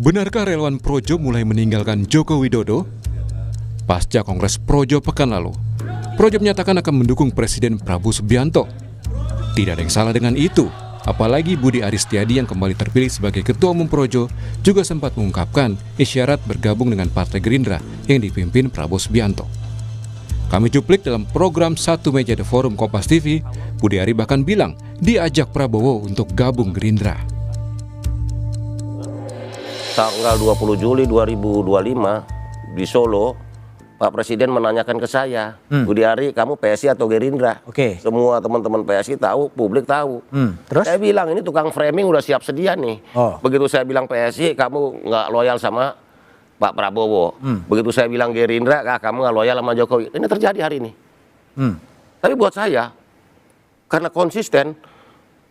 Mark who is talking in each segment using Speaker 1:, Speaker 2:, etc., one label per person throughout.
Speaker 1: Benarkah relawan Projo mulai meninggalkan Joko Widodo? Pasca Kongres Projo pekan lalu, Projo menyatakan akan mendukung Presiden Prabowo Subianto. Tidak ada yang salah dengan itu, apalagi Budi Aris Setiadi yang kembali terpilih sebagai Ketua Umum Projo juga sempat mengungkapkan isyarat bergabung dengan Partai Gerindra yang dipimpin Prabowo Subianto. Kami cuplik dalam program Satu Meja The Forum Kompas TV, Budi Ari bahkan bilang diajak Prabowo untuk gabung Gerindra.
Speaker 2: Tanggal 20 Juli 2025 di Solo, Pak Presiden menanyakan ke saya, Budi Ari, kamu PSI atau Gerindra?
Speaker 3: Oke.
Speaker 2: Semua teman-teman PSI tahu, publik tahu.
Speaker 3: Terus?
Speaker 2: Saya bilang ini tukang framing udah siap sedia nih. Begitu saya bilang PSI, kamu nggak loyal sama Pak Prabowo. Begitu saya bilang Gerindra, kamu nggak loyal sama Jokowi. Ini terjadi hari ini. Tapi buat saya, karena konsisten,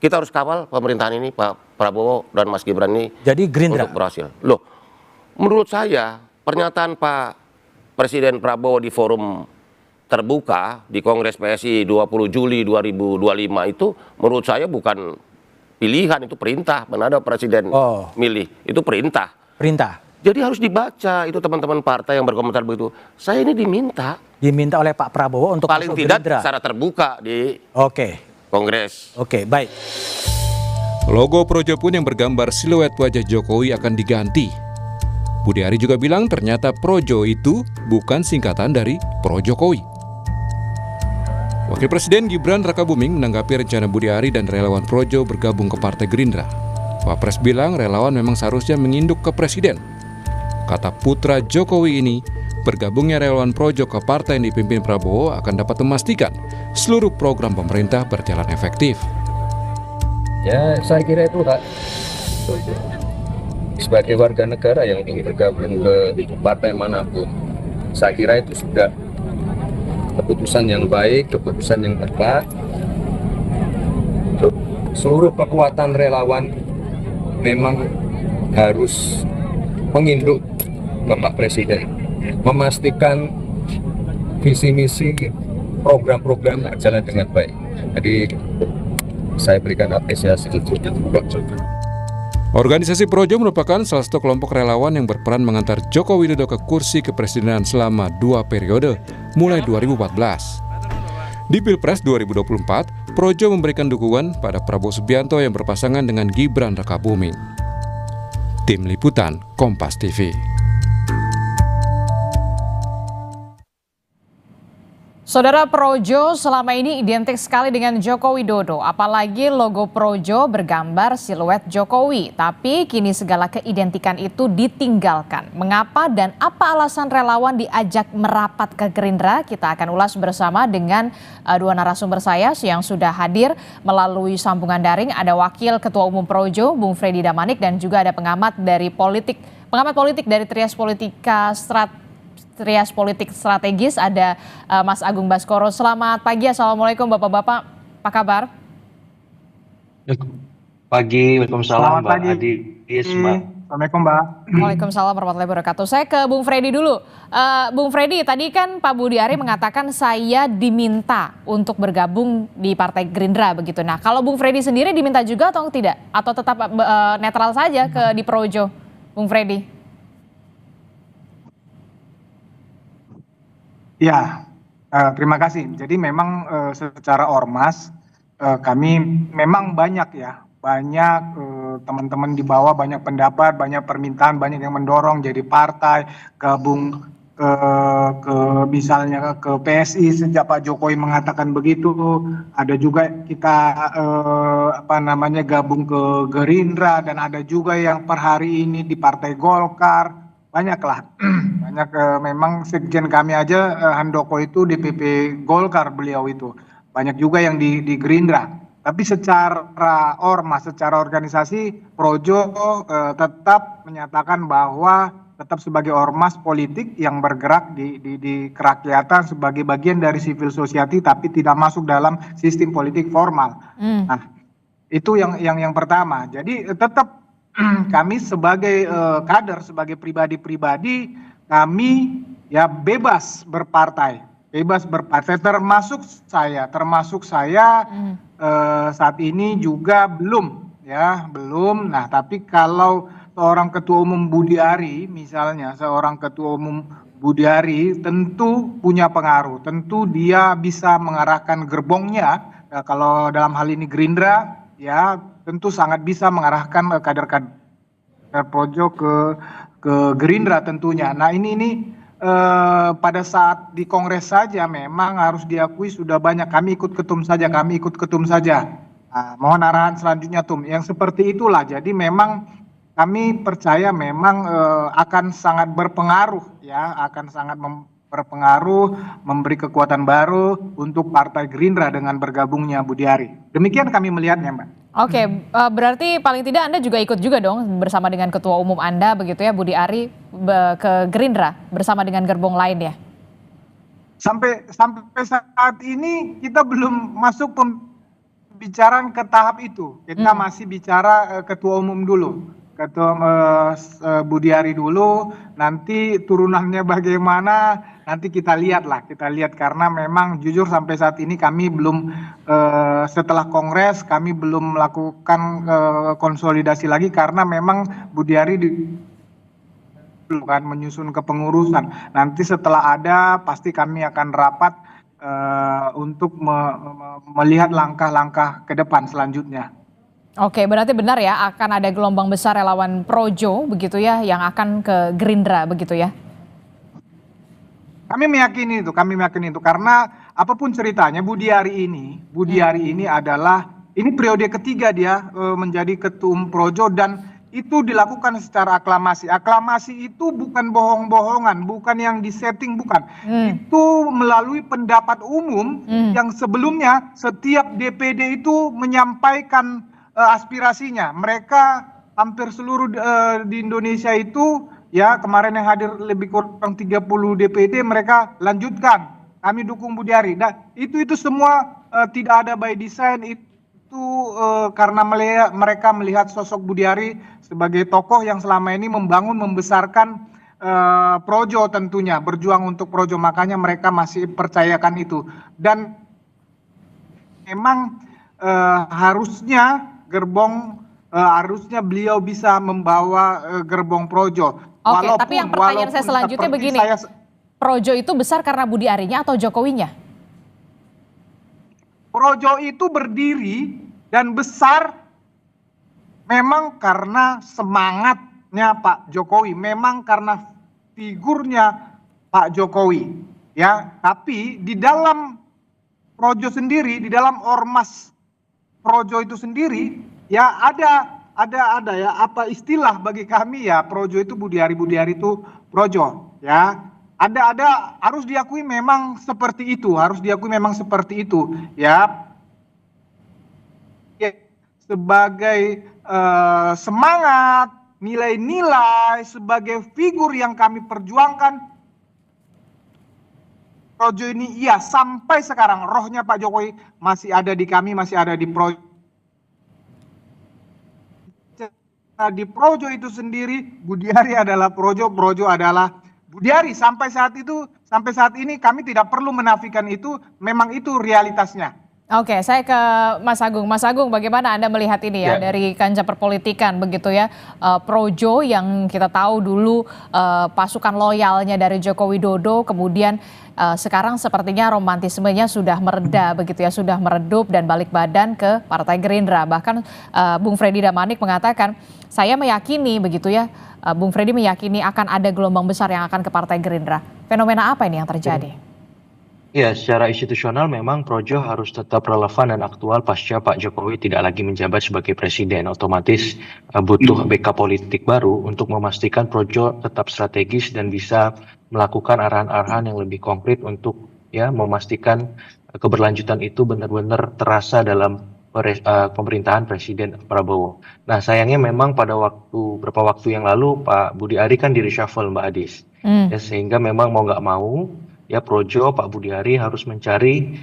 Speaker 2: kita harus kawal pemerintahan ini, Pak Prabowo dan Mas Gibran ini.
Speaker 3: Jadi Gerindra
Speaker 2: untuk berhasil. Loh, menurut saya pernyataan Pak Presiden Prabowo di forum terbuka di Kongres PSI 20 Juli 2025 itu menurut saya bukan pilihan, itu perintah. Mana ada Presiden milih, itu perintah.
Speaker 3: Perintah.
Speaker 2: Jadi harus dibaca itu teman-teman partai yang berkomentar begitu. Saya ini diminta
Speaker 3: oleh Pak Prabowo untuk
Speaker 2: paling
Speaker 3: masuk
Speaker 2: tidak
Speaker 3: Gerindra
Speaker 2: secara terbuka di Kongres.
Speaker 3: Oke, baik.
Speaker 1: Logo Projo pun yang bergambar siluet wajah Jokowi akan diganti. Budi Ari juga bilang ternyata Projo itu bukan singkatan dari Pro Jokowi. Wakil Presiden Gibran Rakabuming menanggapi rencana Budi Ari dan relawan Projo bergabung ke Partai Gerindra. Wapres bilang relawan memang seharusnya menginduk ke Presiden. Kata putra Jokowi ini, bergabungnya relawan Projo ke partai yang dipimpin Prabowo akan dapat memastikan seluruh program pemerintah berjalan efektif.
Speaker 4: Ya, saya kira itu hak sebagai warga negara yang ingin bergabung ke partai manapun. Saya kira itu sudah keputusan yang baik, keputusan yang tepat. Seluruh kekuatan relawan memang harus menginduk Bapak Presiden, memastikan visi misi program-program berjalan dengan baik. Jadi saya berikan apresiasi untuk
Speaker 1: Organisasi Projo merupakan salah satu kelompok relawan yang berperan mengantar Joko Widodo ke kursi kepresidenan selama 2 periode, mulai 2014. Di Pilpres 2024, Projo memberikan dukungan pada Prabowo Subianto yang berpasangan dengan Gibran Rakabuming. Tim Liputan Kompas TV.
Speaker 5: Saudara, Projo selama ini identik sekali dengan Joko Widodo, apalagi logo Projo bergambar siluet Jokowi. Tapi kini segala keidentikan itu ditinggalkan. Mengapa dan apa alasan relawan diajak merapat ke Gerindra? Kita akan ulas bersama dengan dua narasumber saya yang sudah hadir melalui sambungan daring. Ada Wakil Ketua Umum Projo, Bung Freddy Damanik, dan juga ada pengamat politik dari Trias Politik Strategis, ada Mas Agung Baskoro. Selamat pagi, Assalamualaikum Bapak-Bapak, apa kabar?
Speaker 6: Pagi, Waalaikumsalam Mbak Adi.
Speaker 7: Assalamualaikum Mbak.
Speaker 5: Waalaikumsalam warahmatullahi wabarakatuh. Saya ke Bung Freddy dulu. Bung Freddy, tadi kan Pak Budi Ari mengatakan saya diminta untuk bergabung di Partai Gerindra begitu. Nah, kalau Bung Freddy sendiri diminta juga atau tidak? Atau tetap netral saja di Projo, Bung Freddy?
Speaker 7: Ya, terima kasih. Jadi memang secara ormas kami memang banyak teman-teman di bawah, banyak pendapat, banyak permintaan, banyak yang mendorong jadi partai, gabung ke misalnya ke PSI sejak Pak Jokowi mengatakan begitu. Ada juga kita gabung ke Gerindra, dan ada juga yang per hari ini di Partai Golkar. Banyaklah, memang sekjen kami aja Handoko itu DPP Golkar beliau itu. Banyak juga yang di Gerindra. Tapi secara ormas, secara organisasi, Projo tetap menyatakan bahwa tetap sebagai ormas politik yang bergerak di kerakyatan sebagai bagian dari civil society, tapi tidak masuk dalam sistem politik formal. Nah, itu yang pertama. Jadi tetap kami sebagai kader, sebagai pribadi-pribadi, kami ya bebas berpartai, termasuk saya saat ini juga belum. Nah, tapi kalau seorang ketua umum Budi Ari, misalnya seorang ketua umum Budi Ari tentu punya pengaruh, tentu dia bisa mengarahkan gerbongnya. Ya, kalau dalam hal ini Gerindra, ya tentu sangat bisa mengarahkan kader-kader Projo ke Gerindra tentunya. Nah ini pada saat di Kongres saja memang harus diakui sudah banyak. Kami ikut ketum saja, kami ikut ketum saja. Nah, mohon arahan selanjutnya Tum. Yang seperti itulah. Jadi memang kami percaya memang akan sangat berpengaruh ya, akan sangat berpengaruh, memberi kekuatan baru untuk Partai Gerindra dengan bergabungnya Budi Ari. Demikian kami melihatnya, Mbak.
Speaker 5: Oke, berarti paling tidak Anda juga ikut juga dong bersama dengan Ketua Umum Anda begitu ya, Budi Ari ke Gerindra bersama dengan gerbong lain ya?
Speaker 7: Sampai saat ini kita belum masuk pembicaraan ke tahap itu. Kita masih bicara Ketua Umum dulu. Ketua Budi Ari dulu, nanti turunannya bagaimana, nanti kita lihat karena memang jujur sampai saat ini kami belum setelah Kongres kami belum melakukan konsolidasi lagi karena memang Budi Ari kan menyusun kepengurusan. Nanti setelah ada pasti kami akan rapat untuk melihat langkah-langkah ke depan selanjutnya.
Speaker 5: Oke, berarti benar ya akan ada gelombang besar relawan Projo begitu ya yang akan ke Gerindra begitu ya?
Speaker 7: Kami meyakini itu karena apapun ceritanya Budi Ari ini adalah ini periode ketiga dia menjadi ketum Projo dan itu dilakukan secara aklamasi. Aklamasi itu bukan bohong-bohongan, bukan yang disetting, bukan. Itu melalui pendapat umum yang sebelumnya setiap DPD itu menyampaikan aspirasinya. Mereka hampir seluruh di Indonesia itu ya kemarin yang hadir lebih kurang 30 DPD mereka lanjutkan. Kami dukung Budi Ari. Nah, itu semua tidak ada by design itu karena mereka melihat sosok Budi Ari sebagai tokoh yang selama ini membangun membesarkan Projo tentunya, berjuang untuk Projo, makanya mereka masih percayakan itu. Dan memang harusnya beliau bisa membawa gerbong Projo.
Speaker 5: Oke, tapi yang pertanyaan saya selanjutnya begini, Projo itu besar karena Budi Arinya atau Jokowinya?
Speaker 7: Projo itu berdiri dan besar memang karena semangatnya Pak Jokowi, memang karena figurnya Pak Jokowi, ya. Tapi di dalam Projo sendiri, di dalam ormas Projo itu sendiri ya ada ya apa istilah bagi kami ya Projo itu Budi Ari itu Projo ya. Ada harus diakui memang seperti itu, ya. Sebagai semangat, nilai-nilai, sebagai figur yang kami perjuangkan Projo ini iya sampai sekarang rohnya Pak Jokowi masih ada di kami, masih ada di Projo. Di Projo itu sendiri Budi Ari adalah Projo adalah Budi Ari. Sampai saat ini kami tidak perlu menafikan itu, memang itu realitasnya.
Speaker 5: Oke, saya ke Mas Agung. Mas Agung, bagaimana Anda melihat ini ya dari kancah perpolitikan begitu ya, Projo yang kita tahu dulu pasukan loyalnya dari Joko Widodo, kemudian sekarang sepertinya romantismenya sudah mereda begitu ya, sudah meredup dan balik badan ke Partai Gerindra. Bahkan Bung Freddy Damanik mengatakan, saya meyakini begitu ya, Bung Freddy meyakini akan ada gelombang besar yang akan ke Partai Gerindra. Fenomena apa ini yang terjadi?
Speaker 6: Ya, secara institusional memang Projo harus tetap relevan dan aktual pasca Pak Jokowi tidak lagi menjabat sebagai presiden. Otomatis butuh backup politik baru untuk memastikan Projo tetap strategis dan bisa melakukan arahan-arahan yang lebih konkret untuk ya memastikan keberlanjutan itu benar-benar terasa dalam pemerintahan Presiden Prabowo. Nah, sayangnya memang pada beberapa waktu yang lalu Pak Budi Ari kan di reshuffle Mbak Adis. Ya, sehingga memang mau nggak mau ya Projo, Pak Budi Ari harus mencari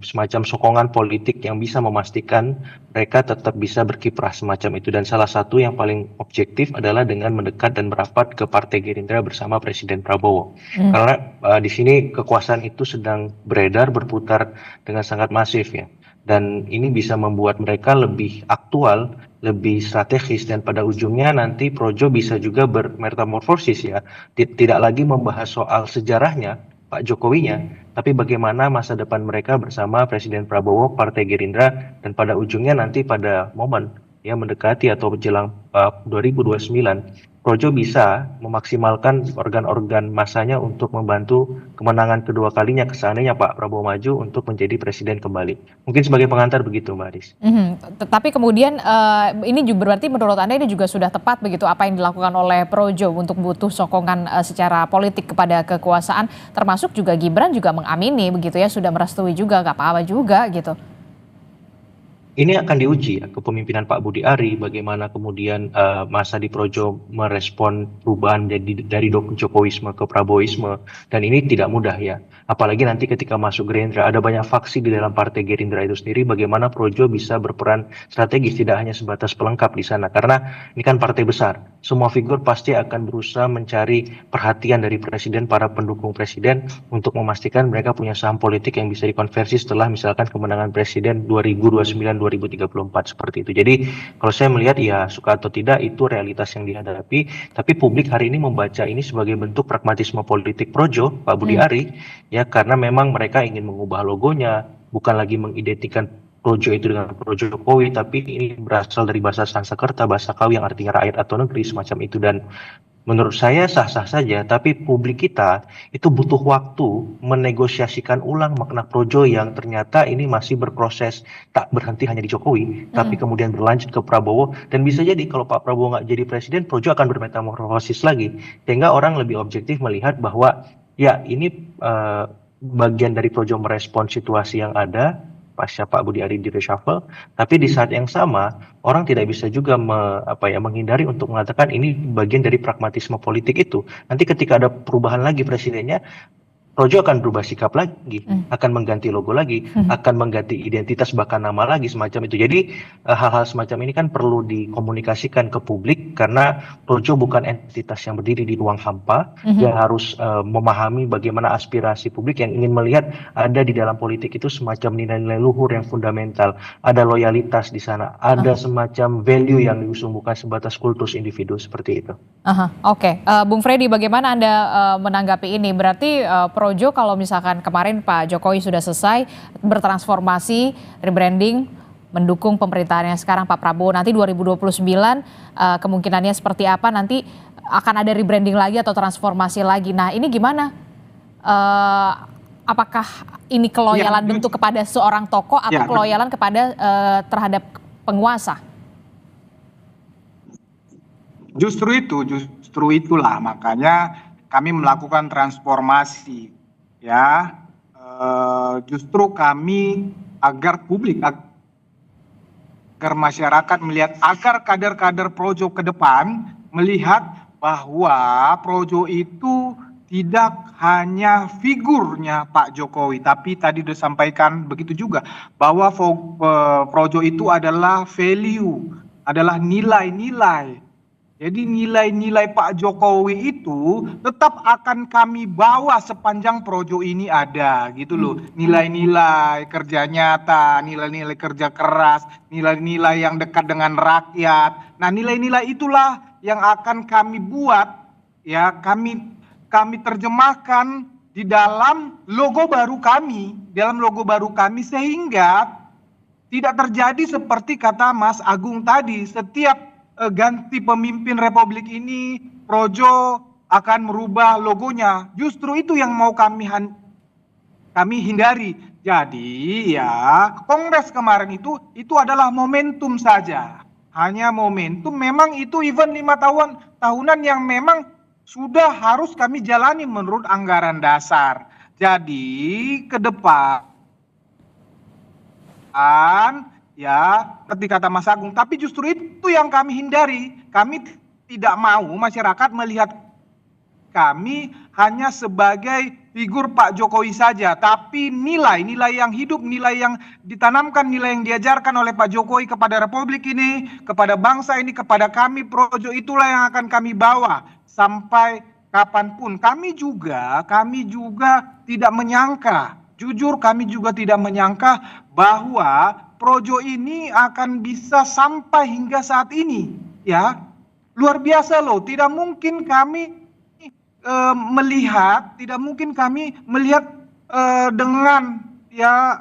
Speaker 6: semacam sokongan politik yang bisa memastikan mereka tetap bisa berkiprah semacam itu. Dan salah satu yang paling objektif adalah dengan mendekat dan merapat ke Partai Gerindra bersama Presiden Prabowo. Karena di sini kekuasaan itu sedang berputar dengan sangat masif ya. dan ini bisa membuat mereka lebih aktual, lebih strategis, dan pada ujungnya nanti Projo bisa juga bermetamorfosis ya, tidak lagi membahas soal sejarahnya Pak Jokowinya, tapi bagaimana masa depan mereka bersama Presiden Prabowo, Partai Gerindra, dan pada ujungnya nanti pada momen ya mendekati atau jelang 2029, Projo bisa memaksimalkan organ-organ masanya untuk membantu kemenangan kedua kalinya seandainya Pak Prabowo maju untuk menjadi presiden kembali. Mungkin sebagai pengantar begitu, Mbak Aris.
Speaker 5: Tetapi kemudian ini juga berarti menurut Anda ini juga sudah tepat begitu apa yang dilakukan oleh Projo untuk butuh sokongan secara politik kepada kekuasaan, termasuk juga Gibran juga mengamini begitu ya, sudah merestui juga, nggak apa-apa juga gitu.
Speaker 6: Ini akan diuji ya, kepemimpinan Pak Budi Ari, bagaimana kemudian masa di Projo merespon perubahan dari Jokowisme ke Prabowisme, dan ini tidak mudah ya. Apalagi nanti ketika masuk Gerindra, ada banyak faksi di dalam Partai Gerindra itu sendiri, bagaimana Projo bisa berperan strategis, tidak hanya sebatas pelengkap di sana. Karena ini kan partai besar, semua figur pasti akan berusaha mencari perhatian dari Presiden, para pendukung Presiden, untuk memastikan mereka punya saham politik yang bisa dikonversi setelah misalkan kemenangan Presiden 2029 2034 seperti itu. Jadi kalau saya melihat ya suka atau tidak itu realitas yang dihadapi, tapi publik hari ini membaca ini sebagai bentuk pragmatisme politik Projo, Pak Budi Ari, ya karena memang mereka ingin mengubah logonya, bukan lagi mengidentikan Projo itu dengan Projo Jokowi, tapi ini berasal dari bahasa Sanskerta, bahasa Kawi yang artinya rakyat atau negeri semacam itu, dan menurut saya sah-sah saja, tapi publik kita itu butuh waktu menegosiasikan ulang makna Projo yang ternyata ini masih berproses, tak berhenti hanya di Jokowi, tapi kemudian berlanjut ke Prabowo, dan bisa jadi kalau Pak Prabowo nggak jadi presiden, Projo akan bermetamorfosis lagi, sehingga orang lebih objektif melihat bahwa ya ini bagian dari Projo merespon situasi yang ada pasca Pak Budi Ari di reshuffle, tapi di saat yang sama orang tidak bisa juga menghindari untuk mengatakan ini bagian dari pragmatisme politik itu. Nanti ketika ada perubahan lagi presidennya, Projo akan berubah sikap lagi, akan mengganti logo lagi, akan mengganti identitas bahkan nama lagi semacam itu. Jadi hal-hal semacam ini kan perlu dikomunikasikan ke publik karena Projo bukan entitas yang berdiri di ruang hampa. Dia harus memahami bagaimana aspirasi publik yang ingin melihat ada di dalam politik itu semacam nilai-nilai luhur yang fundamental, ada loyalitas di sana, ada semacam value yang diusung bukan sebatas kultus individu seperti itu.
Speaker 5: Oke. Bung Freddy, bagaimana Anda menanggapi ini? Berarti Projo kalau misalkan kemarin Pak Jokowi sudah selesai bertransformasi, rebranding, mendukung pemerintahannya sekarang Pak Prabowo, nanti 2029 kemungkinannya seperti apa, nanti akan ada rebranding lagi atau transformasi lagi. Nah ini gimana? Apakah ini keloyalan bentuk kepada seorang tokoh atau keloyalan kepada terhadap penguasa?
Speaker 7: Justru itulah makanya kami melakukan transformasi. Ya, justru kami agar publik, agar masyarakat melihat, agar kader-kader Projo ke depan melihat bahwa Projo itu tidak hanya figurnya Pak Jokowi, tapi tadi sudah sampaikan begitu juga bahwa Projo itu adalah value, adalah nilai-nilai. Jadi nilai-nilai Pak Jokowi itu tetap akan kami bawa sepanjang Projo ini ada gitu loh. Nilai-nilai kerja nyata, nilai-nilai kerja keras, nilai-nilai yang dekat dengan rakyat. Nah nilai-nilai itulah yang akan kami buat, ya kami terjemahkan di dalam logo baru kami, sehingga tidak terjadi seperti kata Mas Agung tadi, setiap ganti pemimpin Republik ini, Projo akan merubah logonya. Justru itu yang mau kami hindari. Jadi ya Kongres kemarin itu adalah momentum saja. Hanya momentum, memang itu event 5 tahunan yang memang sudah harus kami jalani menurut anggaran dasar. Jadi ke depan ya, seperti kata Mas Agung, tapi justru itu yang kami hindari. Kami tidak mau masyarakat melihat kami hanya sebagai figur Pak Jokowi saja, tapi nilai yang hidup, nilai yang ditanamkan, nilai yang diajarkan oleh Pak Jokowi kepada Republik ini, kepada bangsa ini, kepada kami Projo, itulah yang akan kami bawa sampai kapanpun. Kami juga tidak menyangka jujur kami juga tidak menyangka bahwa projo ini akan bisa sampai hingga saat ini, ya. Luar biasa loh, tidak mungkin kami tidak mungkin kami melihat dengan ya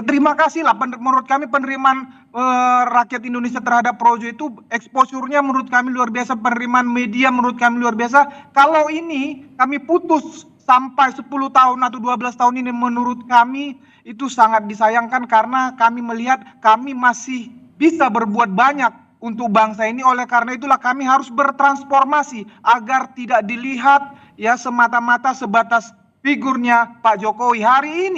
Speaker 7: terima kasih lah, menurut kami penerimaan rakyat Indonesia terhadap projo itu exposure-nya menurut kami luar biasa, penerimaan media menurut kami luar biasa. Kalau ini kami putus sampai 10 tahun atau 12 tahun ini, menurut kami itu sangat disayangkan karena kami melihat kami masih bisa berbuat banyak untuk bangsa ini. Oleh karena itulah kami harus bertransformasi agar tidak dilihat ya semata-mata sebatas figurnya Pak Jokowi. Hari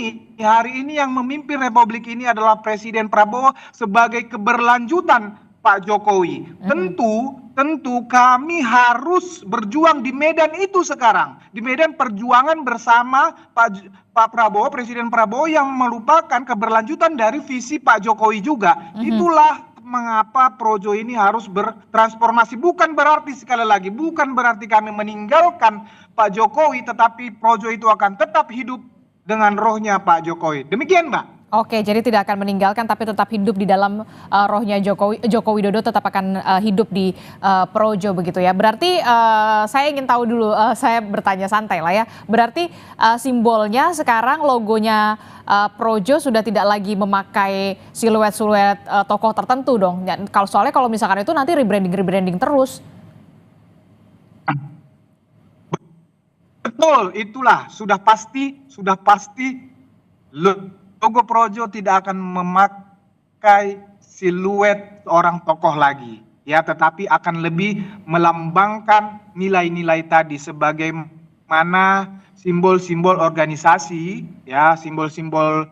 Speaker 7: ini yang memimpin Republik ini adalah Presiden Prabowo sebagai keberlanjutan Pak Jokowi. Tentu kami harus berjuang di medan itu sekarang, di medan perjuangan bersama Pak Prabowo, Presiden Prabowo, yang merupakan keberlanjutan dari visi Pak Jokowi juga. Itulah mengapa projo ini harus bertransformasi. Bukan berarti, sekali lagi, bukan berarti kami meninggalkan Pak Jokowi, tetapi projo itu akan tetap hidup dengan rohnya Pak Jokowi. Demikian, Mbak.
Speaker 5: Oke, jadi tidak akan meninggalkan tapi tetap hidup di dalam rohnya Joko Widodo, tetap akan hidup di projo begitu ya. Berarti saya ingin tahu dulu, saya bertanya santai lah ya. Berarti simbolnya sekarang logonya projo sudah tidak lagi memakai siluet-siluet tokoh tertentu dong. Soalnya kalau misalkan itu nanti rebranding terus.
Speaker 7: Betul, itulah sudah pasti logo projo tidak akan memakai siluet orang tokoh lagi, ya, tetapi akan lebih melambangkan nilai-nilai tadi sebagaimana simbol-simbol organisasi, ya, simbol-simbol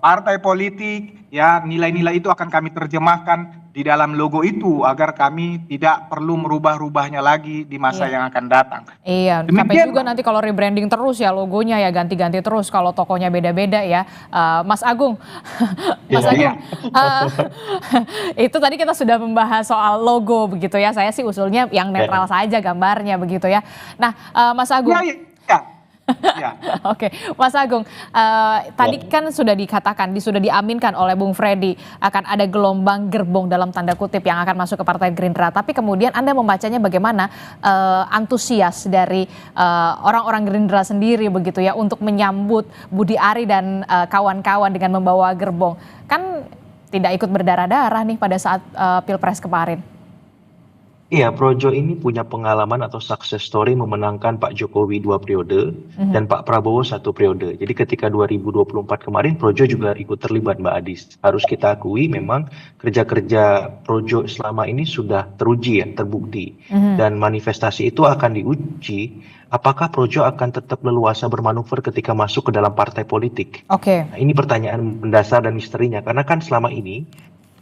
Speaker 7: partai politik, ya, nilai-nilai itu akan kami terjemahkan di dalam logo itu agar kami tidak perlu merubah-rubahnya lagi di masa yang akan datang.
Speaker 5: Iya, sampai juga nanti kalau rebranding terus ya logonya ya ganti-ganti terus kalau tokonya beda-beda ya. Mas Agung, itu tadi kita sudah membahas soal logo begitu ya. Saya sih usulnya yang netral saja gambarnya begitu ya. Nah, Mas Agung.
Speaker 7: Ya.
Speaker 5: Oke, Mas Agung, tadi kan sudah dikatakan, sudah diaminkan oleh Bung Freddy akan ada gelombang gerbong dalam tanda kutip yang akan masuk ke Partai Gerindra. Tapi kemudian Anda membacanya bagaimana antusias dari orang-orang Gerindra sendiri begitu ya untuk menyambut Budi Ari dan kawan-kawan dengan membawa gerbong. Kan tidak ikut berdarah-darah nih pada saat Pilpres kemarin.
Speaker 6: Iya, Projo ini punya pengalaman atau success story memenangkan Pak Jokowi 2 periode dan Pak Prabowo 1 periode. Jadi ketika 2024 kemarin Projo juga ikut terlibat, Mbak Adis. Harus kita akui memang kerja-kerja Projo selama ini sudah teruji ya, terbukti. Dan manifestasi itu akan diuji apakah Projo akan tetap leluasa bermanuver ketika masuk ke dalam partai politik.
Speaker 5: Oke.
Speaker 6: Nah, ini pertanyaan mendasar dan misterinya karena kan selama ini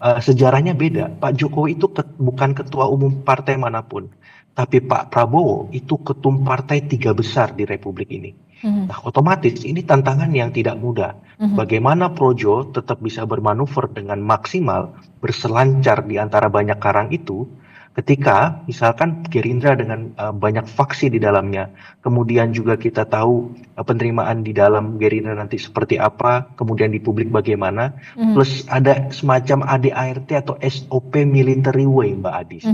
Speaker 6: sejarahnya beda. Pak Jokowi itu bukan ketua umum partai manapun, tapi Pak Prabowo itu ketum partai 3 besar di Republik ini. Nah, otomatis ini tantangan yang tidak mudah. Bagaimana Projo tetap bisa bermanuver dengan maksimal, berselancar di antara banyak karang itu, ketika misalkan Gerindra dengan banyak faksi di dalamnya, kemudian juga kita tahu penerimaan di dalam Gerindra nanti seperti apa, kemudian di publik bagaimana, plus ada semacam ADART atau SOP military way, Mbak Adis,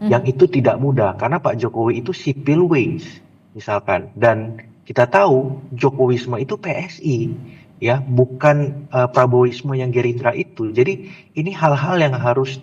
Speaker 6: yang itu tidak mudah karena Pak Jokowi itu civil ways misalkan, dan kita tahu Jokowisme itu PSI, ya, bukan Prabowisme yang Gerindra itu. Jadi ini hal-hal yang harus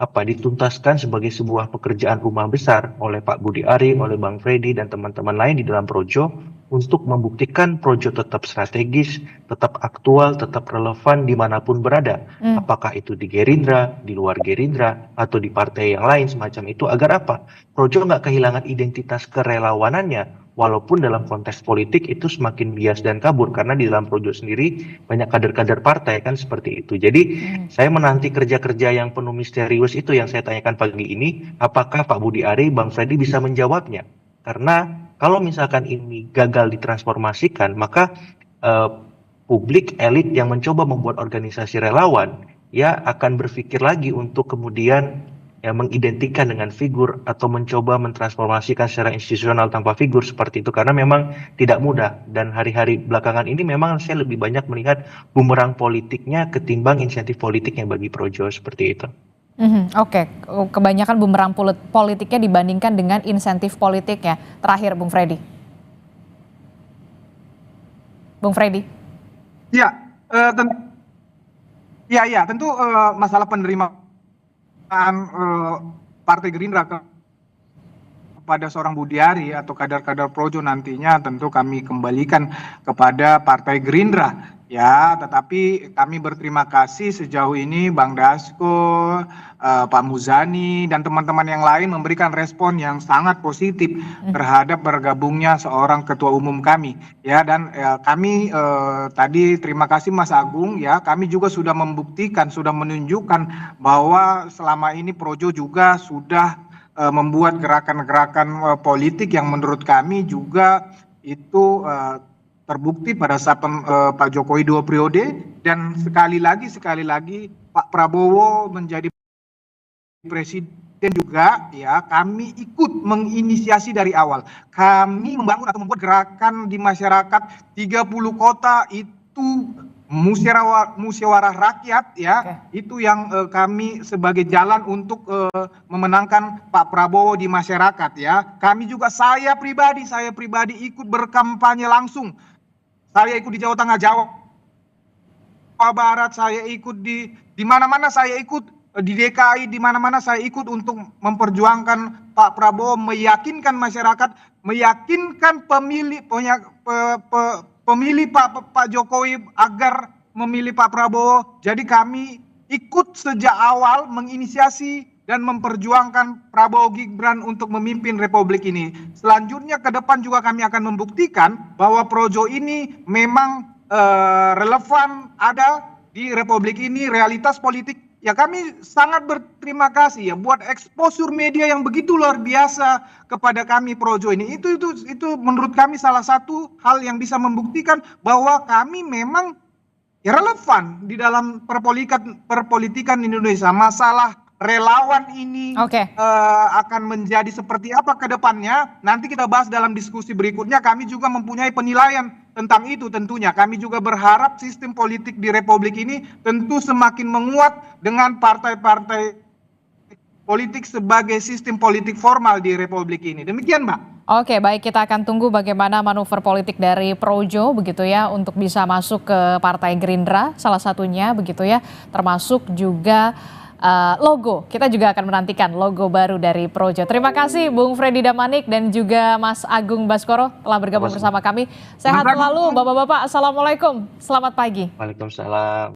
Speaker 6: dituntaskan sebagai sebuah pekerjaan rumah besar oleh Pak Budi Ari, oleh Bang Freddy dan teman-teman lain di dalam Projo untuk membuktikan Projo tetap strategis, tetap aktual, tetap relevan dimanapun berada. Apakah itu di Gerindra, di luar Gerindra, atau di partai yang lain semacam itu, agar apa? Projo nggak kehilangan identitas kerelawanannya. Walaupun dalam konteks politik itu semakin bias dan kabur karena di dalam Projo sendiri banyak kader-kader partai kan seperti itu. Jadi saya menanti kerja-kerja yang penuh misterius itu yang saya tanyakan pagi ini, apakah Pak Budi Ari, Bang Freddy bisa menjawabnya? Karena kalau misalkan ini gagal ditransformasikan, maka publik elit yang mencoba membuat organisasi relawan ya akan berpikir lagi untuk kemudian mengidentikan dengan figur atau mencoba mentransformasikan secara institusional tanpa figur seperti itu, karena memang tidak mudah, dan hari-hari belakangan ini memang saya lebih banyak melihat bumerang politiknya ketimbang insentif politiknya bagi Projo seperti itu.
Speaker 5: Oke, kebanyakan bumerang politiknya dibandingkan dengan insentif politiknya. Terakhir, Bung Freddy. Bung Freddy.
Speaker 7: Ya, tentu masalah penerimaan Partai Gerindra kepada seorang Budiari atau kader-kader Projo nantinya tentu kami kembalikan kepada Partai Gerindra. Ya, tetapi kami berterima kasih sejauh ini Bang Dasko, Pak Muzani, dan teman-teman yang lain memberikan respon yang sangat positif terhadap bergabungnya seorang ketua umum kami. Ya, dan kami tadi terima kasih Mas Agung. Ya, kami juga sudah membuktikan, sudah menunjukkan bahwa selama ini Projo juga sudah membuat gerakan-gerakan politik yang menurut kami juga itu terbukti pada saat Pak Jokowi 2 periode, dan sekali lagi Pak Prabowo menjadi presiden juga, ya kami ikut menginisiasi dari awal. Kami membangun atau membuat gerakan di masyarakat 30 kota itu musyawarah rakyat, ya. Itu yang kami sebagai jalan untuk memenangkan Pak Prabowo di masyarakat, ya. Kami juga saya pribadi ikut berkampanye langsung. Saya ikut di Jawa Tengah, Jawa Barat, saya ikut di mana-mana, saya ikut di DKI, di mana-mana saya ikut untuk memperjuangkan Pak Prabowo, meyakinkan masyarakat, meyakinkan pemilih Pak Jokowi agar memilih Pak Prabowo. Jadi kami ikut sejak awal menginisiasi dan memperjuangkan Prabowo Gibran untuk memimpin Republik ini. Selanjutnya ke depan juga kami akan membuktikan bahwa Projo ini memang relevan ada di Republik ini, realitas politik. Ya kami sangat berterima kasih ya buat exposure media yang begitu luar biasa kepada kami Projo ini. Itu menurut kami salah satu hal yang bisa membuktikan bahwa kami memang ya relevan di dalam perpolitikan Indonesia. Masalah relawan ini akan menjadi seperti apa ke depannya, nanti kita bahas dalam diskusi berikutnya. Kami juga mempunyai penilaian tentang itu tentunya. Kami juga berharap sistem politik di Republik ini tentu semakin menguat dengan partai-partai politik sebagai sistem politik formal di Republik ini. Demikian, Mbak.
Speaker 5: Oke, baik, kita akan tunggu bagaimana manuver politik dari Projo begitu ya untuk bisa masuk ke Partai Gerindra salah satunya begitu ya, termasuk juga logo. Kita juga akan menantikan logo baru dari Projo. Terima kasih Bung Freddy Damanik dan juga Mas Agung Baskoro telah bergabung bersama kami. Sehat selalu Bapak-bapak. Assalamualaikum. Selamat pagi.
Speaker 6: Waalaikumsalam.